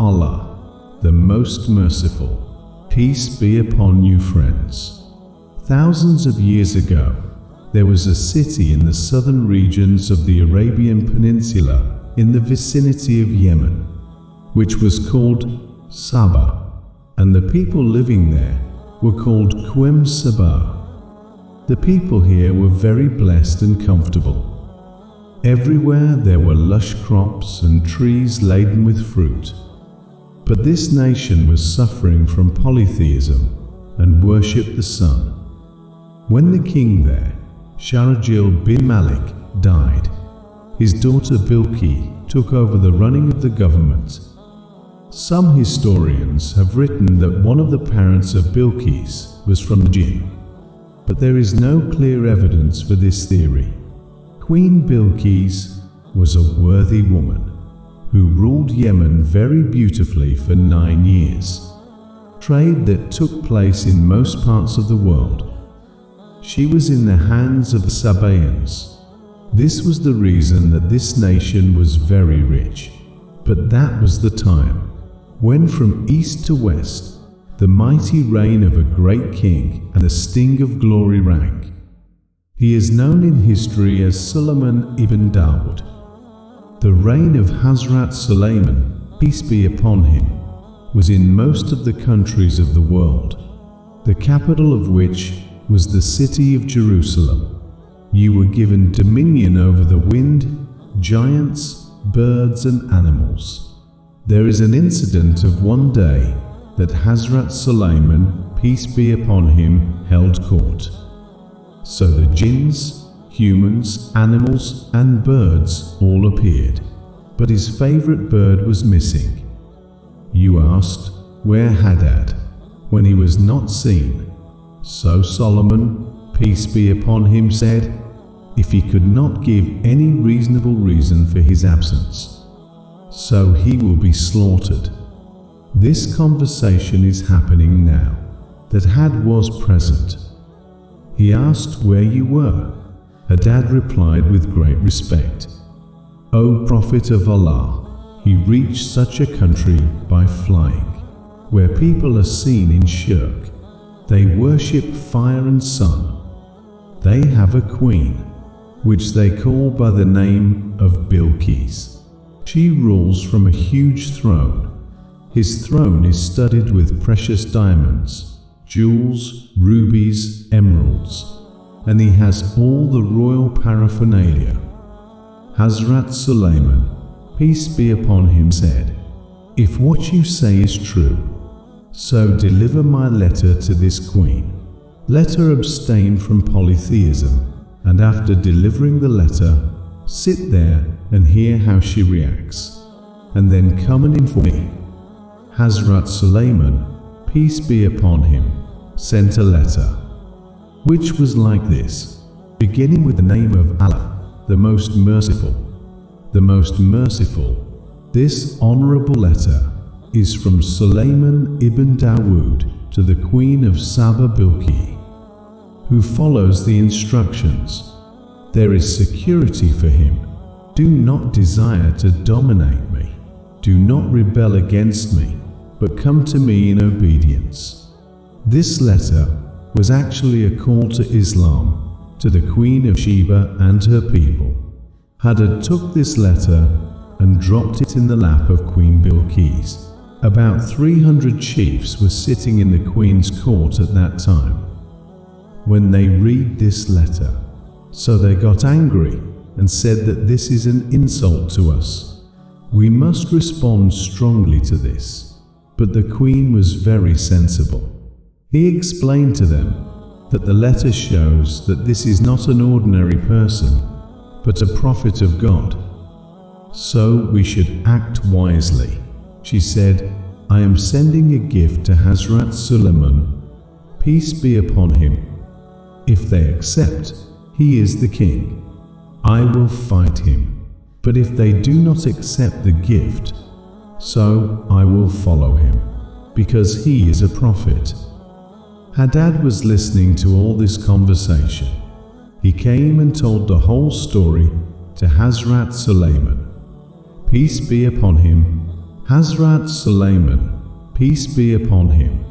Allah, the most merciful. Peace be upon you, friends. Thousands of years ago, there was a city in the southern regions of the Arabian Peninsula in the vicinity of Yemen, which was called Saba, and the people living there were called Queen Saba. The people here were very blessed and comfortable. Everywhere there were lush crops and trees laden with fruit. But this nation was suffering from polytheism and worshipped the sun. When the king there, Sharajil bin Malik, died, his daughter Bilqis took over the running of the government. Some historians have written that one of the parents of Bilqis was from the jinn, but there is no clear evidence for this theory. Queen Bilqis was a worthy woman who ruled Yemen very beautifully for 9 years. Trade that took place in most parts of the world. She was in the hands of the Sabaeans. This was the reason that this nation was very rich. But that was the time when from east to west the mighty reign of a great king and the sting of glory rang. He is known in history as Solomon ibn Dawood. The reign of Hazrat Sulaiman, peace be upon him, was in most of the countries of the world, the capital of which was the city of Jerusalem. You were given dominion over the wind, giants, birds and animals. There is an incident of one day that Hazrat Sulaiman, peace be upon him, held court. So the jinns, humans, animals and birds all appeared, but his favorite bird was missing. You asked, where Hadad, when he was not seen? So Solomon, peace be upon him, said, if he could not give any reasonable reason for his absence, so he will be slaughtered. This conversation is happening now, that Had was present. He asked where you were. Hadad replied with great respect, O Prophet of Allah, he reached such a country by flying, where people are seen in shirk. They worship fire and sun. They have a queen, which they call by the name of Bilqis. She rules from a huge throne. His throne is studded with precious diamonds, jewels, rubies, emeralds, and he has all the royal paraphernalia. Hazrat Sulaiman, peace be upon him, said, if what you say is true, so deliver my letter to this queen. Let her abstain from polytheism, and after delivering the letter, sit there and hear how she reacts, and then come and inform me. Hazrat Sulaiman, peace be upon him, sent a letter, which was like this, beginning with the name of Allah, the most merciful. The most merciful. This honorable letter is from Sulaiman ibn Dawood to the Queen of Saba Bilqis, who follows the instructions. There is security for him. Do not desire to dominate me. Do not rebel against me, but come to me in obedience. This letter was actually a call to Islam to the Queen of Sheba and her people. Hadad took this letter and dropped it in the lap of Queen Bilqis. About 300 chiefs were sitting in the Queen's court at that time when they read this letter. So they got angry and said that this is an insult to us. We must respond strongly to this. But the Queen was very sensible. He explained to them that the letter shows that this is not an ordinary person, but a prophet of God. So we should act wisely. She said, I am sending a gift to Hazrat Solomon, peace be upon him. If they accept, he is the king. I will fight him. But if they do not accept the gift, so I will follow him, because he is a prophet. Hadad was listening to all this conversation. He came and told the whole story to Hazrat Sulaiman, peace be upon him, Hazrat Sulaiman, peace be upon him,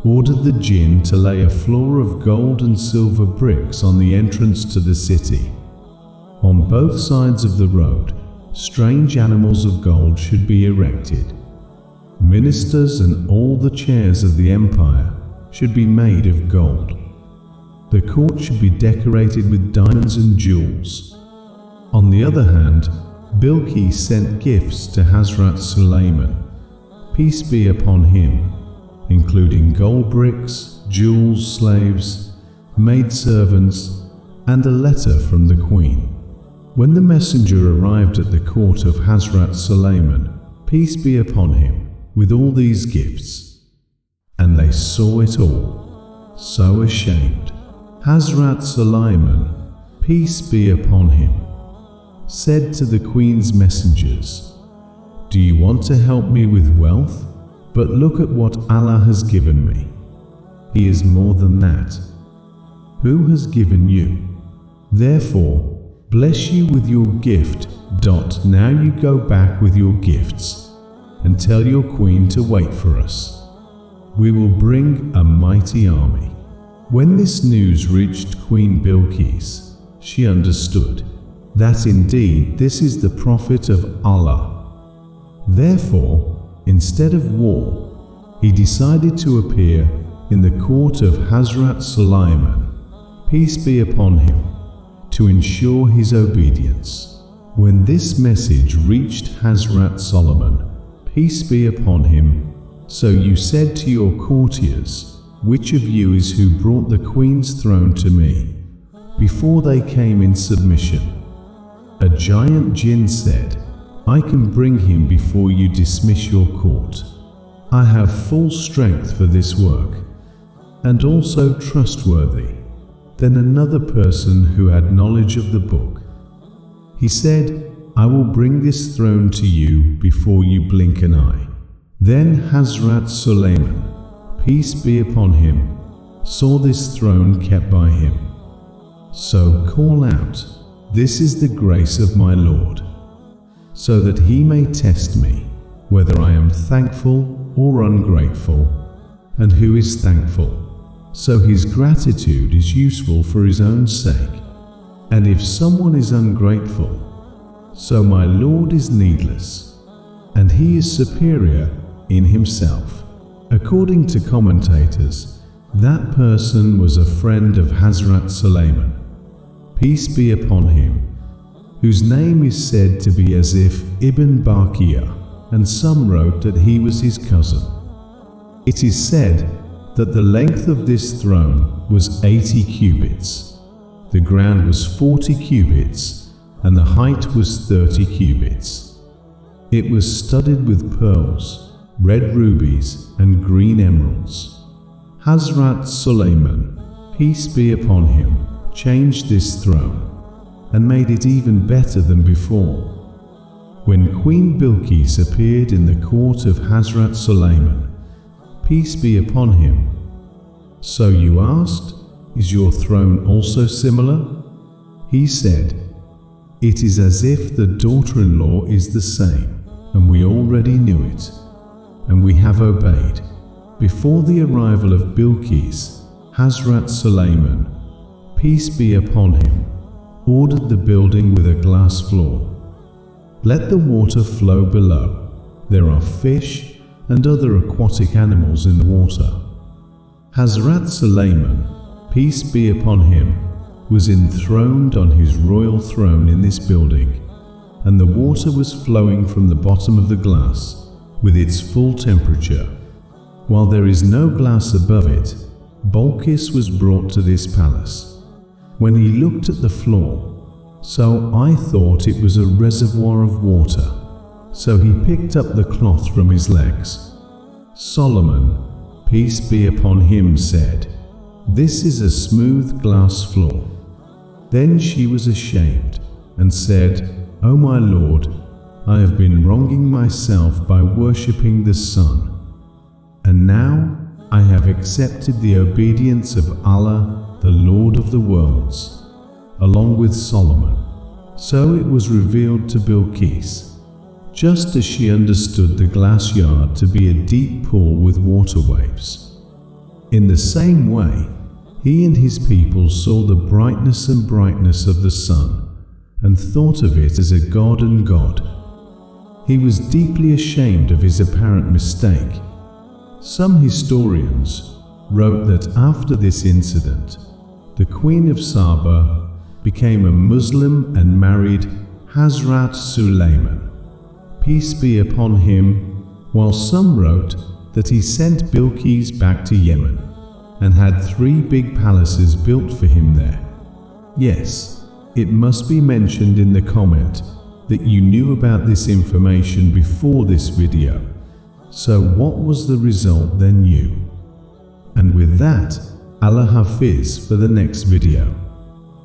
ordered the jinn to lay a floor of gold and silver bricks on the entrance to the city. On both sides of the road, strange animals of gold should be erected. Ministers and all the chairs of the empire should be made of gold. The court should be decorated with diamonds and jewels. On the other hand, Bilqis sent gifts to Hazrat Sulaiman, peace be upon him, including gold bricks, jewels, slaves, maidservants, and a letter from the queen. When the messenger arrived at the court of Hazrat Sulaiman, peace be upon him, with all these gifts, and they saw it all, so ashamed, Hazrat Sulaiman, peace be upon him, said to the queen's messengers, "Do you want to help me with wealth? But look at what Allah has given me. He is more than that. Who has given you? Therefore, bless you with your gift. Now you go back with your gifts and tell your queen to wait for us. We will bring a mighty army." When this news reached Queen Bilqis, she understood that indeed this is the Prophet of Allah. Therefore, instead of war, he decided to appear in the court of Hazrat Sulaiman, peace be upon him, to ensure his obedience. When this message reached Hazrat Solomon, peace be upon him, so you said to your courtiers, "Which of you is who brought the queen's throne to me?" Before they came in submission, a giant jinn said, "I can bring him before you dismiss your court. I have full strength for this work, and also trustworthy." Then another person who had knowledge of the book, he said, "I will bring this throne to you before you blink an eye." Then Hazrat Sulaiman, peace be upon him, saw this throne kept by him. So call out, "This is the grace of my Lord," so that he may test me, whether I am thankful or ungrateful, and who is thankful. So his gratitude is useful for his own sake, and if someone is ungrateful, so my Lord is needless, and he is superior in himself. According to commentators, that person was a friend of Hazrat Sulaiman, peace be upon him, whose name is said to be as if Ibn Barqiyah, and some wrote that he was his cousin. It is said that the length of this throne was 80 cubits, the ground was 40 cubits, and the height was 30 cubits. It was studded with pearls, red rubies, and green emeralds. Hazrat Sulaiman, peace be upon him, changed this throne and made it even better than before. When Queen Bilqis appeared in the court of Hazrat Sulaiman, peace be upon him, "So you asked, is your throne also similar?" He said, "It is as if the daughter-in-law is the same, and we already knew it, and we have obeyed." Before the arrival of Bilqis, Hazrat Sulaiman, peace be upon him, ordered the building with a glass floor. "Let the water flow below. There are fish and other aquatic animals in the water." Hazrat Sulaiman, peace be upon him, was enthroned on his royal throne in this building, and the water was flowing from the bottom of the glass with its full temperature. While there is no glass above it, Bilqis was brought to this palace. When he looked at the floor, so I thought it was a reservoir of water, so he picked up the cloth from his legs. Solomon, peace be upon him, said, "This is a smooth glass floor." Then she was ashamed and said, "O my Lord, I have been wronging myself by worshipping the sun, and now I have accepted the obedience of Allah, the Lord of the worlds, along with Solomon." So it was revealed to Bilqis, just as she understood the glass yard to be a deep pool with water waves. In the same way, he and his people saw the brightness and brightness of the sun and thought of it as a god and god. He was deeply ashamed of his apparent mistake. Some historians wrote that after this incident, the Queen of Saba became a Muslim and married Hazrat Sulaiman, peace be upon him, while some wrote that he sent Bilqis back to Yemen and had 3 big palaces built for him there. Yes, it must be mentioned in the comment that you knew about this information before this video. So what was the result then you? And with that, Allah Hafiz for the next video.